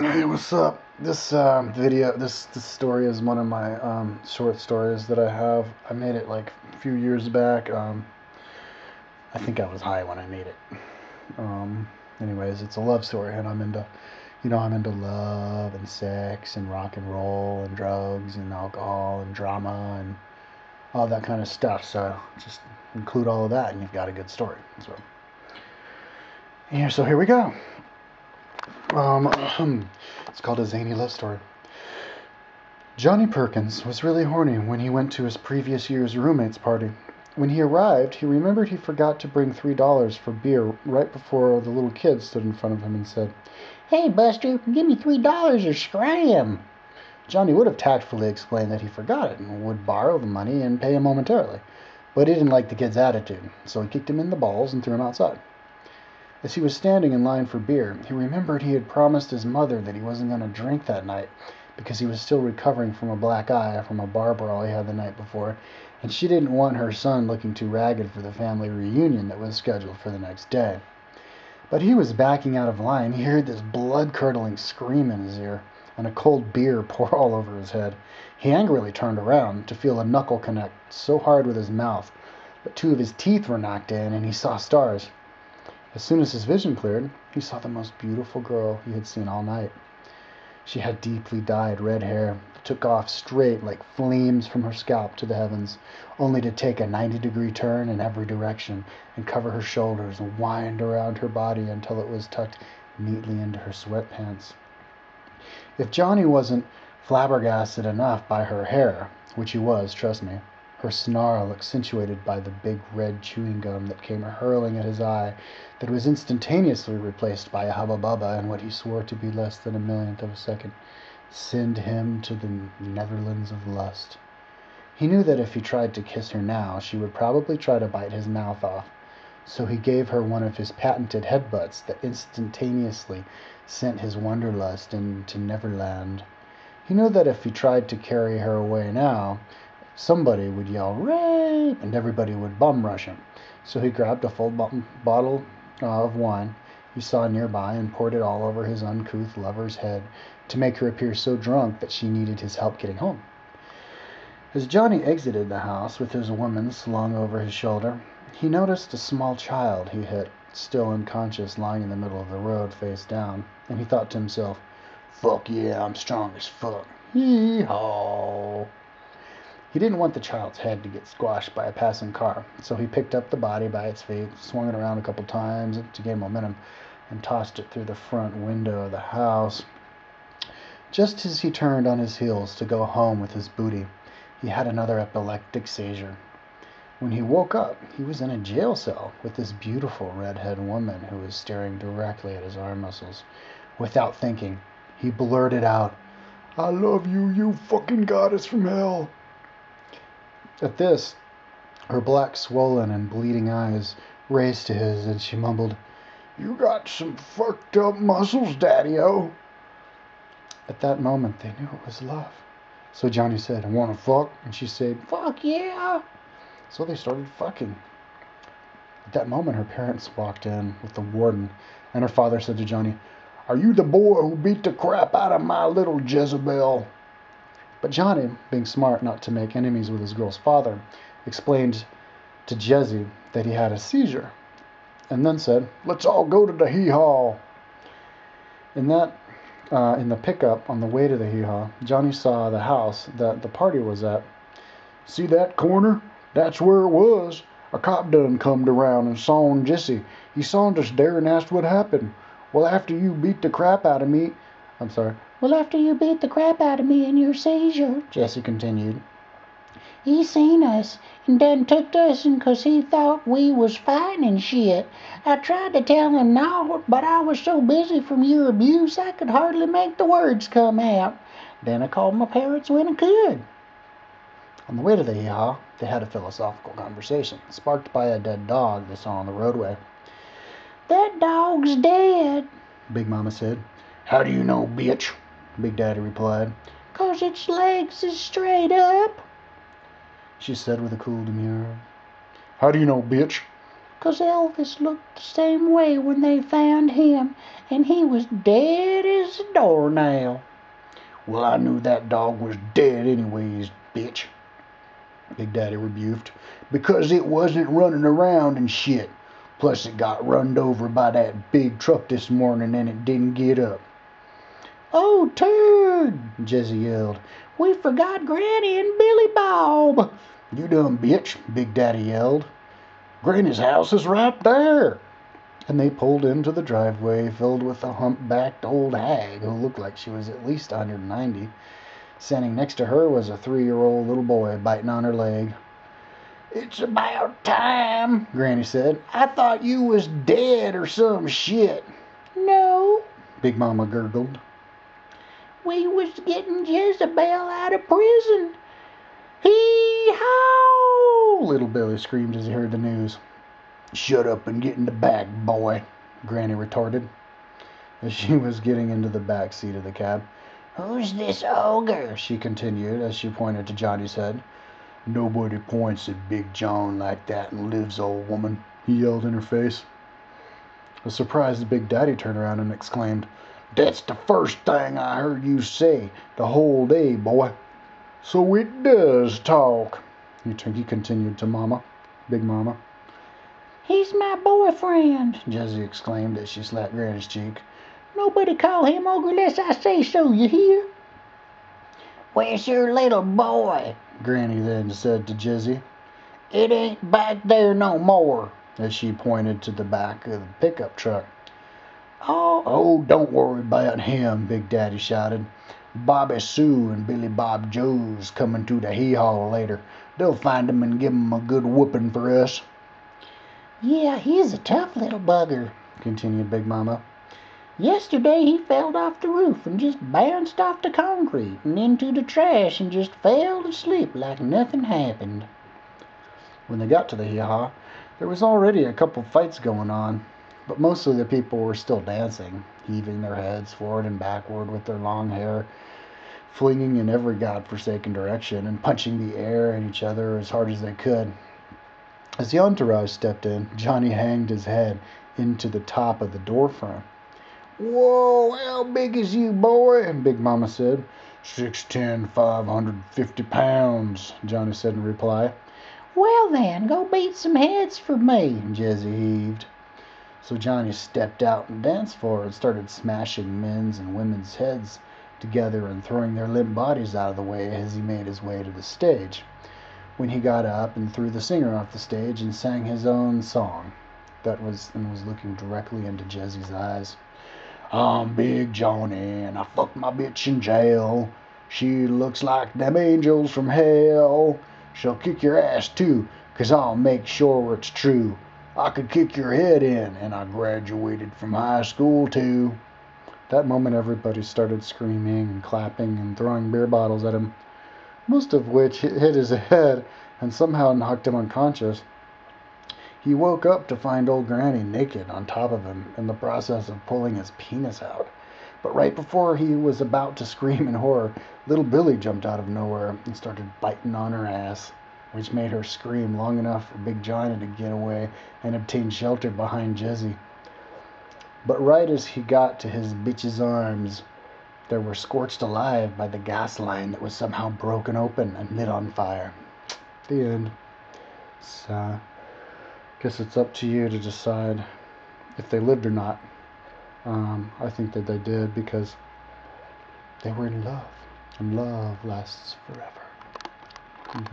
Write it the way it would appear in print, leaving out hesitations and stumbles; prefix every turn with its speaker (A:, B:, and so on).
A: Hey, what's up? This story is one of my short stories that I have. I made it like a few years back. I think I was high when I made it. Um, Anyways, it's a love story, and I'm into love and sex and rock and roll and drugs and alcohol and drama and all that kind of stuff. So just include all of that, and you've got a good story. So here we go. It's called a zany love story. Johnny Perkins was really horny when he went to his previous year's roommate's party. When he arrived, he remembered he forgot to bring $3 for beer right before the little kid stood in front of him and said, "Hey, Buster, give me $3 or scram." Johnny would have tactfully explained that he forgot it and would borrow the money and pay him momentarily. But he didn't like the kid's attitude, so he kicked him in the balls and threw him outside. As he was standing in line for beer, he remembered he had promised his mother that he wasn't going to drink that night because he was still recovering from a black eye from a bar brawl he had the night before, and she didn't want her son looking too ragged for the family reunion that was scheduled for the next day. But he was backing out of line. He heard this blood-curdling scream in his ear and a cold beer pour all over his head. He angrily turned around to feel a knuckle connect so hard with his mouth that two of his teeth were knocked in and he saw stars. As soon as his vision cleared, he saw the most beautiful girl he had seen all night. She had deeply dyed red hair that took off straight like flames from her scalp to the heavens, only to take a 90-degree turn in every direction and cover her shoulders and wind around her body until it was tucked neatly into her sweatpants. If Johnny wasn't flabbergasted enough by her hair, which he was, trust me, her snarl accentuated by the big red chewing gum that came hurling at his eye, that was instantaneously replaced by a hubba bubba in what he swore to be less than a millionth of a second, send him to the Netherlands of lust. He knew that if he tried to kiss her now, she would probably try to bite his mouth off, so he gave her one of his patented headbutts that instantaneously sent his wanderlust into Neverland. He knew that if he tried to carry her away now, somebody would yell "rape" and everybody would bum rush him. So he grabbed a full bottle of wine he saw nearby and poured it all over his uncouth lover's head to make her appear so drunk that she needed his help getting home. As Johnny exited the house with his woman slung over his shoulder, he noticed a small child he hit, still unconscious, lying in the middle of the road face down, and he thought to himself, "Fuck yeah, I'm strong as fuck. Hee-haw." He didn't want the child's head to get squashed by a passing car, so he picked up the body by its feet, swung it around a couple times to gain momentum, and tossed it through the front window of the house. Just as he turned on his heels to go home with his booty, he had another epileptic seizure. When he woke up, he was in a jail cell with this beautiful redhead woman who was staring directly at his arm muscles. Without thinking, he blurted out, "I love you, you fucking goddess from hell." At this, her black, swollen, and bleeding eyes raised to his, and she mumbled, "You got some fucked up muscles, Daddy-o." At that moment, they knew it was love. So Johnny said, "Wanna fuck?" And she said, "Fuck yeah." So they started fucking. At that moment, her parents walked in with the warden, and her father said to Johnny, "Are you the boy who beat the crap out of my little Jezebel?" But Johnny, being smart not to make enemies with his girl's father, explained to Jesse that he had a seizure, and then said, "Let's all go to the hee-haw." In that, in the pickup on the way to the hee-haw, Johnny saw the house that the party was at. "See that corner? That's where it was. A cop done comed around and sawed Jesse. He saw us there and asked what happened. Well, after you beat the crap out of me, I'm sorry. Well, after you beat the crap out of me in your seizure," Jesse continued, "he seen us and done took us and 'cause he thought we was fighting and shit. I tried to tell him no, but I was so busy from your abuse I could hardly make the words come out. Then I called my parents when I could." On the way to the hee-haw, they had a philosophical conversation, sparked by a dead dog they saw on the roadway. "That dog's dead," Big Mama said. "How do you know, bitch?" Big Daddy replied. "'Cause its legs is straight up," she said with a cool demure. "How do you know, bitch?"
B: 'cause Elvis looked the same way when they found him, and he was dead as a doornail."
A: "Well, I knew that dog was dead anyways, bitch," Big Daddy rebuked, "because it wasn't running around and shit. Plus it got runned over by that big truck this morning and it didn't get up."
B: "Oh, turd!" Jesse yelled. "We forgot Granny and Billy Bob."
A: "You dumb bitch," Big Daddy yelled. "Granny's house is right there." And they pulled into the driveway filled with a humpbacked old hag who looked like she was at least 190. Standing next to her was a 3-year-old little boy biting on her leg. "It's about time," Granny said. "I thought you was dead or some shit."
B: "No,"
A: Big Mama gurgled.
B: "we was getting Jezebel out of prison." "Hee-haw!"
A: Little Billy screamed as he heard the news. "Shut up and get in the back, boy," Granny retorted as she was getting into the back seat of the cab.
B: "Who's this ogre?"
A: she continued as she pointed to Johnny's head. "Nobody points at Big John like that and lives, old woman," he yelled in her face. A surprised Big Daddy turned around and exclaimed, "That's the first thing I heard you say the whole day, boy." "So it does talk," he continued to Big Mama.
B: "He's my boyfriend,"
A: Jessie exclaimed as she slapped Granny's cheek.
B: "Nobody call him ogre unless I say so, you hear?" "Where's your little boy?"
A: Granny then said to Jessie.
B: "It ain't back there no more,"
A: as she pointed to the back of the pickup truck.
B: "Oh,
A: don't worry about him," Big Daddy shouted. "Bobby Sue and Billy Bob Joe's coming to the hee-haw later. They'll find him and give him a good whooping for us."
B: "Yeah, he's a tough little bugger,"
A: continued Big Mama.
B: "Yesterday he fell off the roof and just bounced off the concrete and into the trash and just fell asleep like nothing happened."
A: When they got to the hee-haw, there was already a couple fights going on, but most of the people were still dancing, heaving their heads forward and backward with their long hair flinging in every godforsaken direction and punching the air and each other as hard as they could. As the entourage stepped in, Johnny hanged his head into the top of the door frame. "Whoa, how big is you, boy?" Big Mama said. 6'10", 550 pounds, Johnny said in reply.
B: "Well then, go beat some heads for me,"
A: Jessie heaved. So Johnny stepped out on the dance floor and started smashing men's and women's heads together and throwing their limp bodies out of the way as he made his way to the stage. When he got up and threw the singer off the stage and sang his own song was looking directly into Jessie's eyes. "I'm Big Johnny and I fucked my bitch in jail. She looks like them angels from hell. She'll kick your ass too, 'cause I'll make sure it's true. I could kick your head in, and I graduated from high school too." That moment everybody started screaming and clapping and throwing beer bottles at him, most of which hit his head and somehow knocked him unconscious. He woke up to find old Granny naked on top of him in the process of pulling his penis out. But right before he was about to scream in horror, little Billy jumped out of nowhere and started biting on her ass, which made her scream long enough for Big Johnny to get away and obtain shelter behind Jessie. But right as he got to his bitch's arms, they were scorched alive by the gas line that was somehow broken open and lit on fire. The end. So, guess it's up to you to decide if they lived or not. I think that they did because they were in love, and love lasts forever.